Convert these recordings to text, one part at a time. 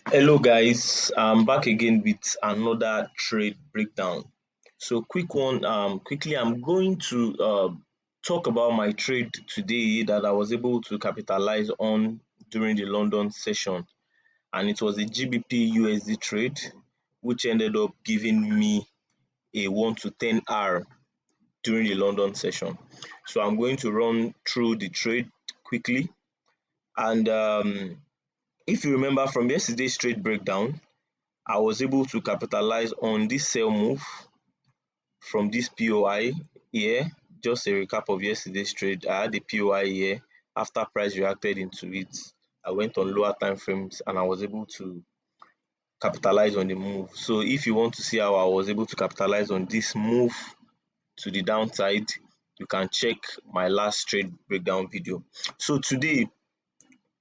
Hello guys, I'm back again with another trade breakdown. So quickly I'm going to talk about my trade today that I was able to capitalize on during the London session, and it was a GBP USD trade which ended up giving me a 1 to 10 R during the London session. So I'm going to run through the trade quickly, and if you remember from yesterday's trade breakdown, I was able to capitalize on this sell move from this POI here. Just a recap of yesterday's trade. I had a POI here. After price reacted into it, I went on lower time frames and I was able to capitalize on the move. So if you want to see how I was able to capitalize on this move to the downside, you can check my last trade breakdown video. So today,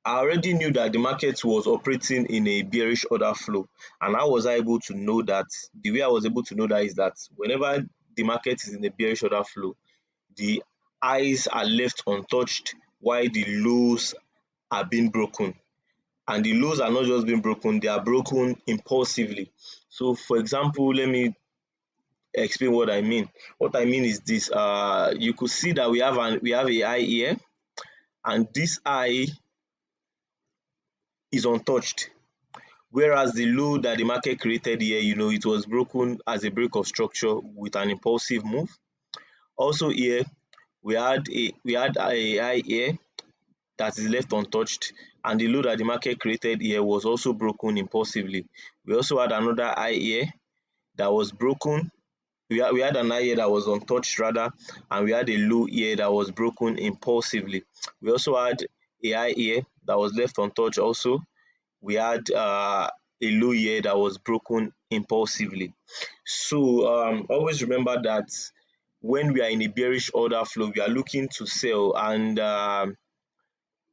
I already knew that the market was operating in a bearish order flow, and how was I able to know that? The way I was able to know that is that whenever the market is in a bearish order flow, the highs are left untouched while the lows are being broken. And the lows are not just being broken, they are broken impulsively. So for example, let me explain what I mean. What I mean is this: you could see that we have a high here, and this high is untouched. Whereas the low that the market created here, it was broken as a break of structure with an impulsive move. Also here, we had a high here that is left untouched, and the low that the market created here was also broken impulsively. We also had another high here that was broken. We had an high here that was untouched rather, and we had a low here that was broken impulsively. We also had a high here that was left untouched also. We had a low here that was broken impulsively. So always remember that when we are in a bearish order flow, we are looking to sell, and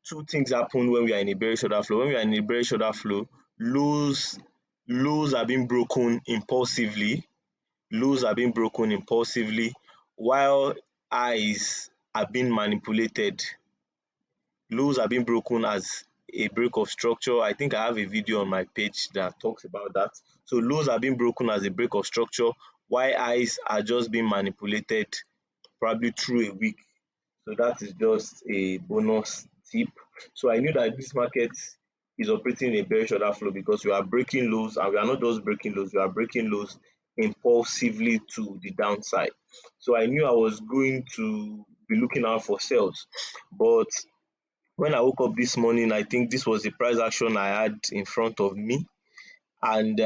two things happen when we are in a bearish order flow. When we are in a bearish order flow, lows lows are being broken impulsively, lows are being broken impulsively, while highs are being manipulated. Lows are being broken as a break of structure. I think I have a video on my page that talks about that. So lows are being broken as a break of structure, while highs are just being manipulated probably through a week. So that is just a bonus tip. So I knew that this market is operating in a bearish order flow because we are breaking lows, and we are not just breaking lows, we are breaking lows impulsively to the downside. So I knew I was going to be looking out for sales. But when I woke up this morning, I think this was the price action I had in front of me. And,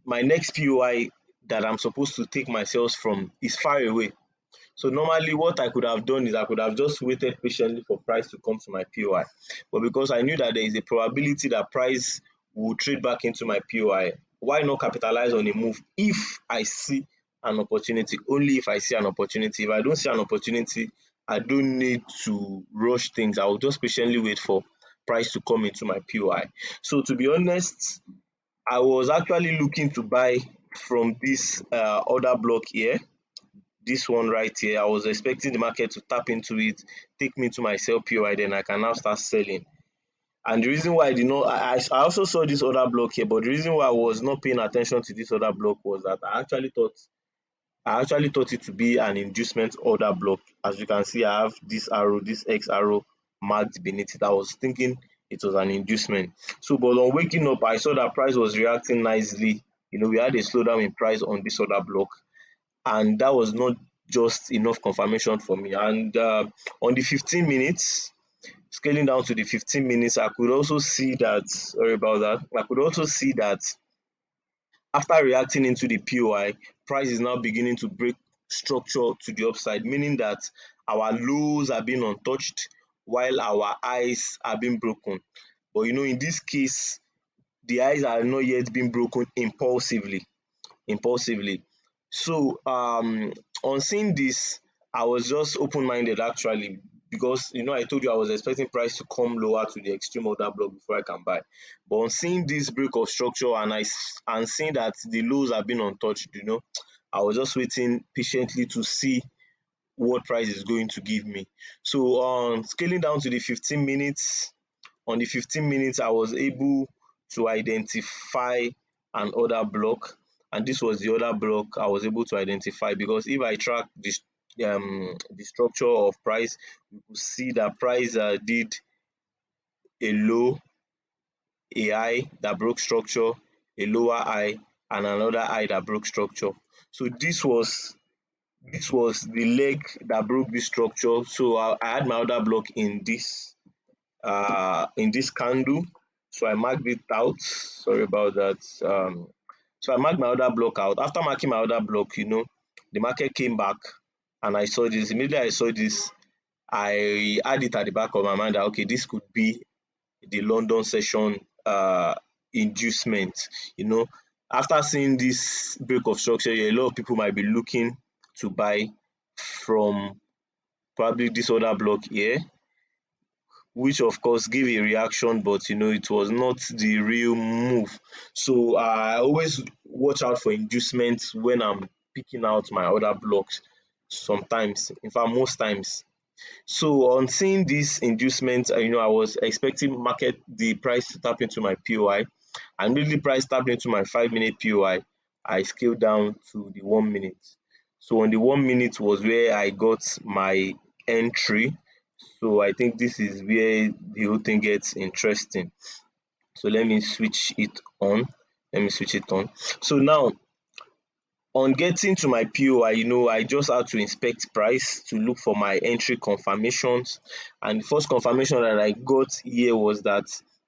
my next POI that I'm supposed to take my sales from is far away. So normally what I could have done is I could have just waited patiently for price to come to my POI. But because I knew that there is a probability that price will trade back into my POI, why not capitalize on a move if I see an opportunity? Only if I see an opportunity. If I don't see an opportunity, I don't need to rush things. I will just patiently wait for price to come into my POI. So to be honest, I was actually looking to buy from this order block here, this one right here. I was expecting the market to tap into it, take me to my sell POI, then I can now start selling. And the reason why I did not, I also saw this other block here, but the reason why I was not paying attention to this other block was that I actually thought it to be an inducement order block. As you can see, I have this arrow, this X arrow marked beneath it. I was thinking it was an inducement. So, but on waking up, I saw that price was reacting nicely. We had a slowdown in price on this other block, and that was not just enough confirmation for me. And on the 15 minutes, scaling down to the 15 minutes, I could also see that, sorry about that, I could also see that after reacting into the POI, price is now beginning to break structure to the upside, meaning that our lows are being untouched while our highs are being broken. But in this case, the highs are not yet being broken impulsively. So on seeing this, I was just open-minded actually, because I told you I was expecting price to come lower to the extreme order block before I can buy. But on seeing this break of structure, and seeing that the lows have been untouched, I was just waiting patiently to see what price is going to give me. So on scaling down to the 15 minutes, on the 15 minutes, I was able to identify an order block, and this was the order block I was able to identify, because if I track the structure of price, we could see that price did a low, a high that broke structure, a lower high, and another high that broke structure. So this was the leg that broke this structure. So I had my order block in this candle. So I marked it out. Sorry about that. So I marked my order block out. After marking my order block, the market came back, and I saw this. Immediately I saw this, I had it at the back of my mind that okay, this could be the London session inducement. You know, After seeing this break of structure here, a lot of people might be looking to buy from probably this order block here, which of course gave a reaction, but it was not the real move. So I always watch out for inducements when I'm picking out my order blocks sometimes, in fact most times. So on seeing this inducement, I was expecting the price to tap into my POI, and immediately price tapped into my 5 minute POI. I scaled down to the 1 minute. So on the 1 minute was where I got my entry. So I think this is where the whole thing gets interesting. So let me switch it on. So now, on getting to my POI, I just had to inspect price to look for my entry confirmations. And the first confirmation that I got here was that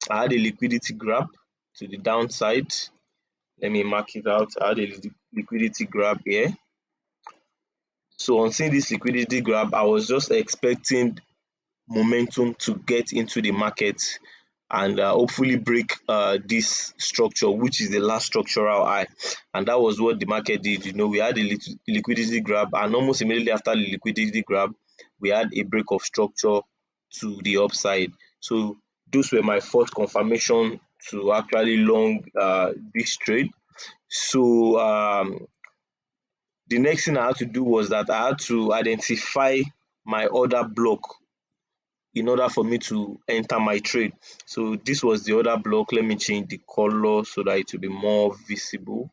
I had a liquidity grab to the downside. Let me mark it out. I had a liquidity grab here. So on seeing this liquidity grab, I was just expecting momentum to get into the market and hopefully break this structure, which is the last structural high. And that was what the market did. We had a liquidity grab, and almost immediately after the liquidity grab, we had a break of structure to the upside. So those were my fourth confirmation to actually long this trade. So the next thing I had to do was that I had to identify my order block in order for me to enter my trade. So this was the order block. Let me change the color so that it will be more visible.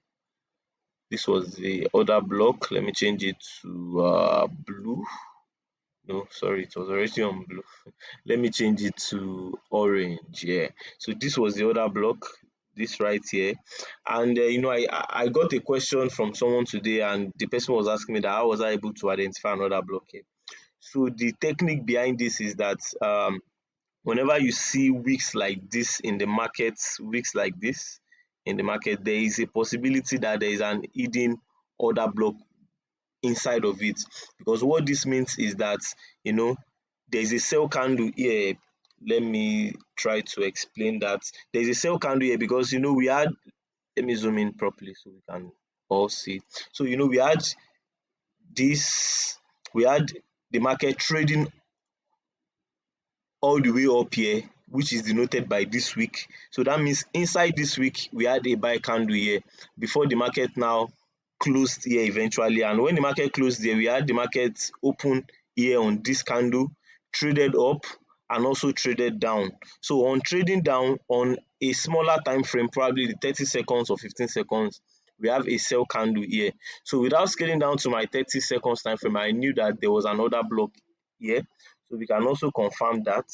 This was the order block. Let me change it to blue. No, sorry, it was already on blue. Let me change it to orange. Yeah. So this was the order block, this right here. And I got a question from someone today, and the person was asking me that how was I able to identify an order block here. So the technique behind this is that whenever you see wicks like this in the market, there is a possibility that there is an hidden order block inside of it. Because what this means is that there is a sell candle here. Let me try to explain that. There is a sell candle here because we had, let me zoom in properly so we can all see. So this, we had the market trading all the way up here, which is denoted by this wick. So that means inside this wick we had a buy candle here before the market now closed here eventually. And when the market closed there, we had the market open here on this candle, traded up and also traded down. So on trading down on a smaller time frame, probably the 30 seconds or 15 seconds, we have a sell candle here. So without scaling down to my 30 seconds time frame, I knew that there was another block here. So we can also confirm that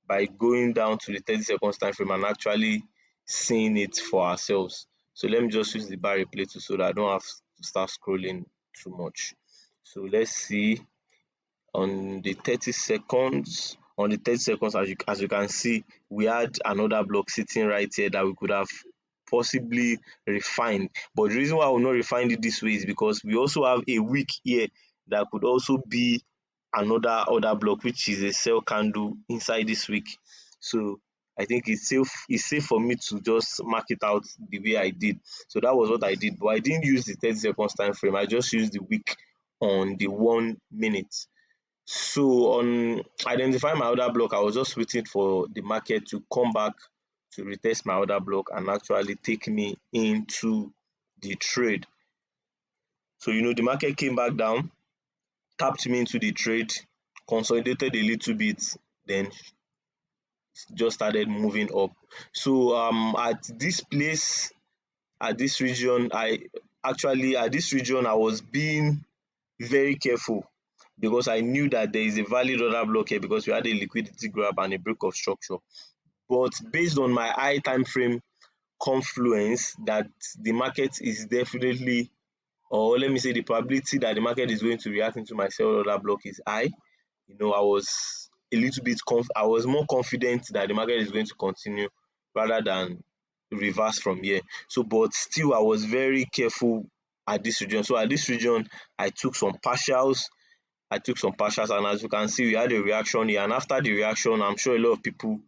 by going down to the 30 seconds time frame and actually seeing it for ourselves. So let me just use the bar replay so that I don't have to start scrolling too much. So let's see on the 30 seconds. As you can see, we had another block sitting right here that we could have possibly refined. But the reason why I will not refine it this way is because we also have a wick here that could also be another order block, which is a sell candle inside this wick. So I think it's safe for me to just mark it out the way I did. So that was what I did, but I didn't use the 30 seconds time frame. I just used the wick on the 1 minute. So on identifying my order block, I was just waiting for the market to come back to retest my order block and actually take me into the trade. So the market came back down, tapped me into the trade, consolidated a little bit, then just started moving up. So at this place, at this region, at this region I was being very careful because I knew that there is a valid order block here because we had a liquidity grab and a break of structure. But based on my high time frame confluence that the market is definitely, or let me say the probability that the market is going to react into my sell order block is high. I was a little bit I was more confident that the market is going to continue rather than reverse from here. So but still I was very careful at this region. So at this region I took some partials. And as you can see we had a reaction here, and after the reaction I'm sure a lot of people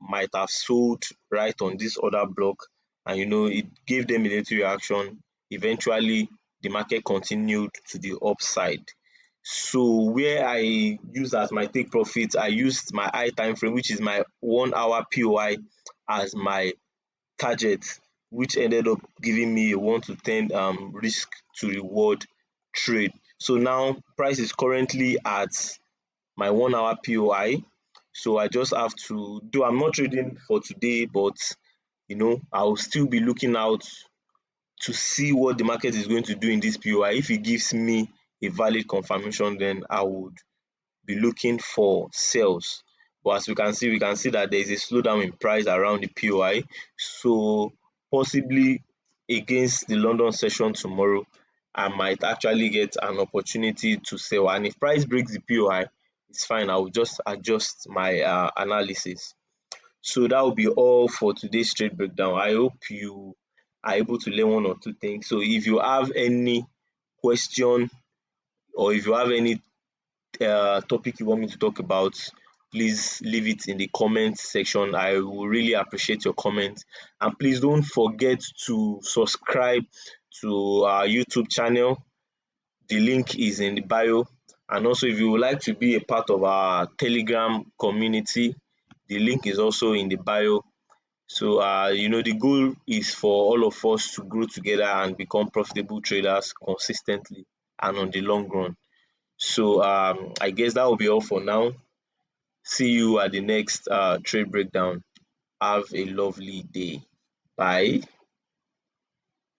might have sold right on this order block, and it gave them a little reaction. Eventually the market continued to the upside. So where I use as my take profit, I used my high time frame, which is my 1 hour POI, as my target, which ended up giving me a 1 to 10 risk to reward trade. So now price is currently at my 1 hour POI. So I just have to, though I'm not trading for today, but I'll still be looking out to see what the market is going to do in this POI. If it gives me a valid confirmation, then I would be looking for sales. But as we can see that there is a slowdown in price around the POI. So possibly against the London session tomorrow, I might actually get an opportunity to sell. And if price breaks the POI, it's fine. I will just adjust my analysis. So that will be all for today's trade breakdown. I hope you are able to learn one or two things. So if you have any question, or if you have any topic you want me to talk about, please leave it in the comment section. I will really appreciate your comment. And please don't forget to subscribe to our YouTube channel. The link is in the bio. And also, if you would like to be a part of our Telegram community, the link is also in the bio. So, the goal is for all of us to grow together and become profitable traders consistently and on the long run. So, I guess that will be all for now. See you at the next trade breakdown. Have a lovely day. Bye.